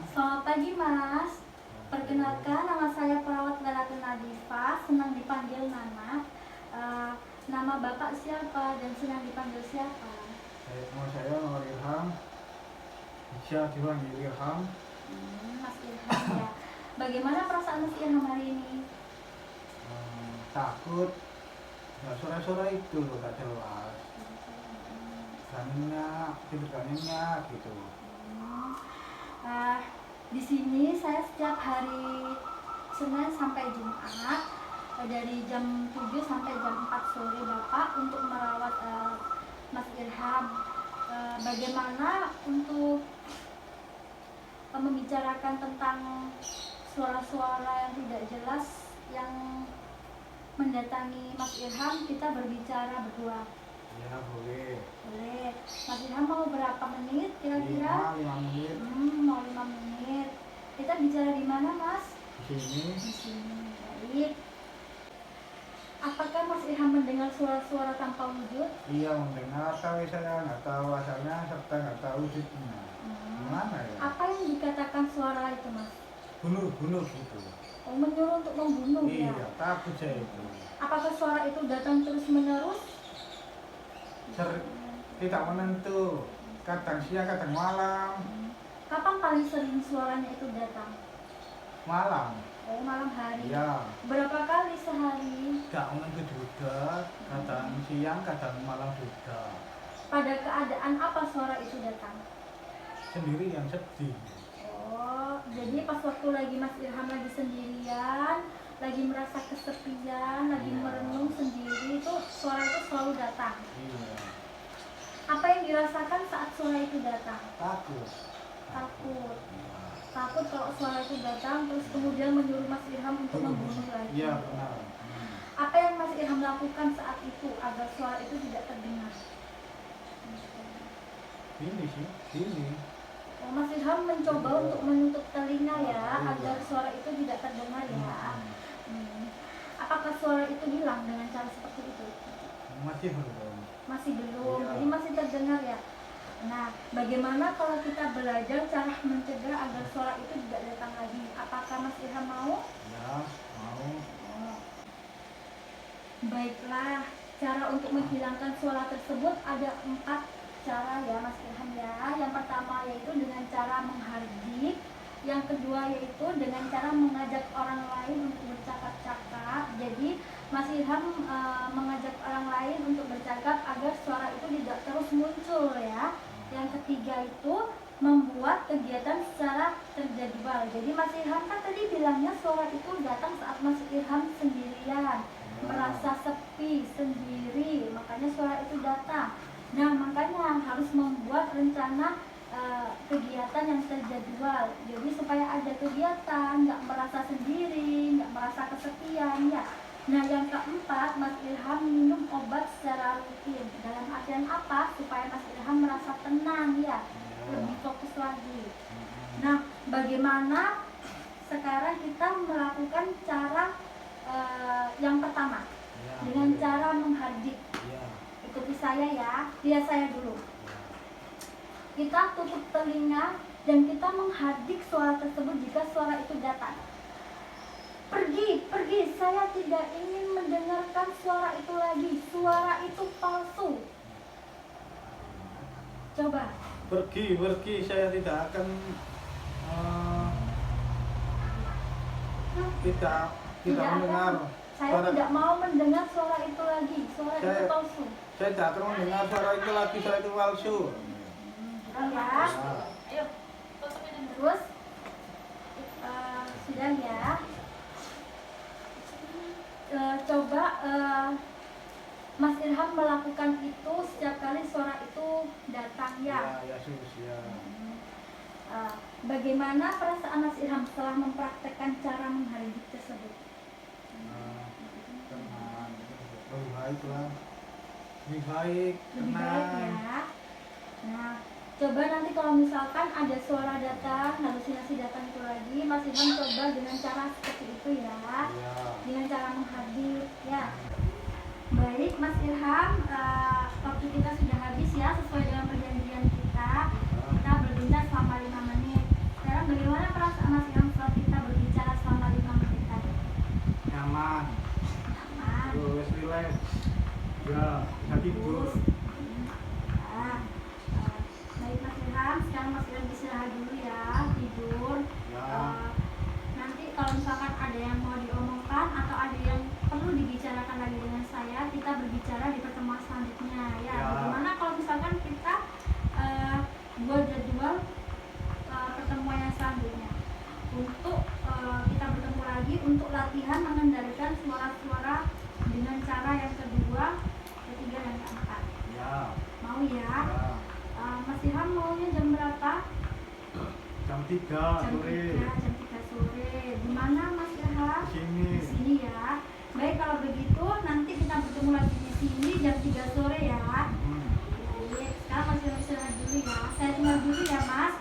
Selamat pagi Mas. Perkenalkan, nama saya perawat Galatun Nadifa, senang dipanggil Nana. Nama Bapak siapa dan senang dipanggil siapa? Nama saya Muhammad Ilham. Bisa dipanggil Ilham. Mas Ilham ya. Bagaimana perasaan Mas Ilham hari ini? Takut. Ya, sore-sore itu loh gak jelas. Ganingnya gitu. Di sini saya setiap hari Senin sampai Jumat dari jam 7 sampai jam 4 sore Bapak untuk merawat Mas Ilham. Bagaimana untuk membicarakan tentang suara-suara yang tidak jelas yang mendatangi Mas Ilham, kita berbicara berdua. Ya boleh. Boleh. Mas Ilham mau berapa menit kira-kira? 5 menit. Mau 5 menit. Kita bicara di mana, Mas? Di sini. Di sini. Baik. Apakah Mas Ilham mendengar suara-suara tanpa wujud? Iya mendengar, tapi saya nggak tahu asalnya serta nggak tahu wujudnya. Gimana ya? Apa yang dikatakan suara itu, Mas? Bunuh gitu. Oh, menyuruh untuk membunuh ya? Iya, takut saya itu. Apakah suara itu datang terus-menerus? Tidak menentu. Kadang siang, kadang malam. Kapan paling sering suaranya itu datang? Malam. Oh, malam hari. Iya. Berapa kali sehari? Gak menentu juga. Kadang siang, kadang malam juga. Pada keadaan apa suara itu datang? Sendiri yang sedih. Oh, jadi pas waktu lagi Mas Ilham lagi sendirian, lagi merasa kesepian, lagi merenung sendiri, itu suara itu selalu datang. Iya. Apa yang dirasakan saat suara itu datang? Takut. Takut. Takut kalau suara itu datang, terus kemudian menyuruh Mas Ilham untuk membunuh lagi. Iya benar. Apa yang Mas Ilham lakukan saat itu agar suara itu tidak terdengar? Ini sih, ini. Oh, Mas Ilham mencoba untuk menutup telinga ya, agar suara itu tidak terdengar ya. Apakah suara itu hilang dengan cara seperti itu? Masih belum. Masih belum, Iya. jadi masih terdengar ya. Nah, bagaimana kalau kita belajar cara mencegah agar suara itu tidak datang lagi? Apakah Mas Ilham mau? Ya, mau. Baiklah, cara untuk menghilangkan suara tersebut ada 4 cara ya Mas Ilham ya. Yang pertama yaitu dengan cara menghardik. Yang kedua yaitu dengan cara mengajak orang lain untuk bercakap-cakap. Jadi Mas Ilham mengajak orang lain untuk bercakap agar suara itu tidak terus muncul ya. Yang ketiga itu membuat kegiatan secara terjadwal. Jadi Mas Ilham kan tadi bilangnya suara itu datang saat Mas Ilham sendirian, merasa sepi sendiri, makanya suara itu datang. Nah, makanya harus membuat rencana kegiatan yang terjadwal. Jadi supaya ada kegiatan, nggak merasa sendiri, nggak merasa kesepian ya. Nah, yang keempat, Mas Ilham minum obat secara rutin. Dalam artian apa? Supaya Mas Ilham merasa tenang ya, lebih fokus lagi. Nah, bagaimana sekarang kita melakukan cara yang pertama dengan cara menghardik? Ikuti saya ya, lihat saya dulu. Kita tutup telinga dan kita menghardik suara tersebut jika suara itu datang. Pergi, saya tidak ingin mendengarkan suara itu lagi. Suara itu palsu. Coba. Pergi, saya tidak akan tidak mendengar. Saya tidak mau mendengar suara itu lagi. Suara itu palsu. Saya tidak akan mendengar suara itu lagi, suara itu palsu. Ya. Ayo. Terus sudah ya. Coba Mas Ilham melakukan itu setiap kali suara itu datang ya. Ya, sudah. Bagaimana perasaan Mas Ilham setelah mempraktekkan cara menghardik tersebut? Tenang, lebih baik lah. Lebih baik, tenang. Ya. Nah, coba nanti kalau misalkan ada suara datang, halusinasi datang itu lagi, Mas Ilham coba dengan cara seperti itu ya. Dengan cara menghardik ya. Baik Mas Ilham, waktu kita sudah habis ya, sesuai dengan perjanjian kita. Kita berbincang selama 5 menit. Sekarang bagaimana perasaan Mas Ilham setelah kita berbicara selama 5 menit tadi? Nyaman, Nyaman. terus relax. Ya, bisa tidur. Nah, baik Mas Ilham, sekarang Mas Ilham istirahat dulu ya, tidur. Ya. Nanti kalau misalkan ada yang mau diomongkan atau ada yang perlu dibicarakan lagi dengan saya, kita berbicara di pertemuan selanjutnya ya. Ya. Bagaimana kalau misalkan kita buat jadwal pertemuan yang selanjutnya untuk kita bertemu lagi untuk latihan mengendalikan suara-suara dengan cara yang kedua, ketiga, dan keempat. Ya. Mau ya? Ya. Mas Ilham maunya jam berapa? Jam 3 Jam sore. 3 sore. Di mana Mas Ilham? Di sini. Di sini ya. Baik, kalau begitu nanti kita bertemu lagi di sini jam 3 sore ya. Hmm. Baik, sekarang Mas Ilham istirahat dulu ya. Saya tinggal dulu ya Mas.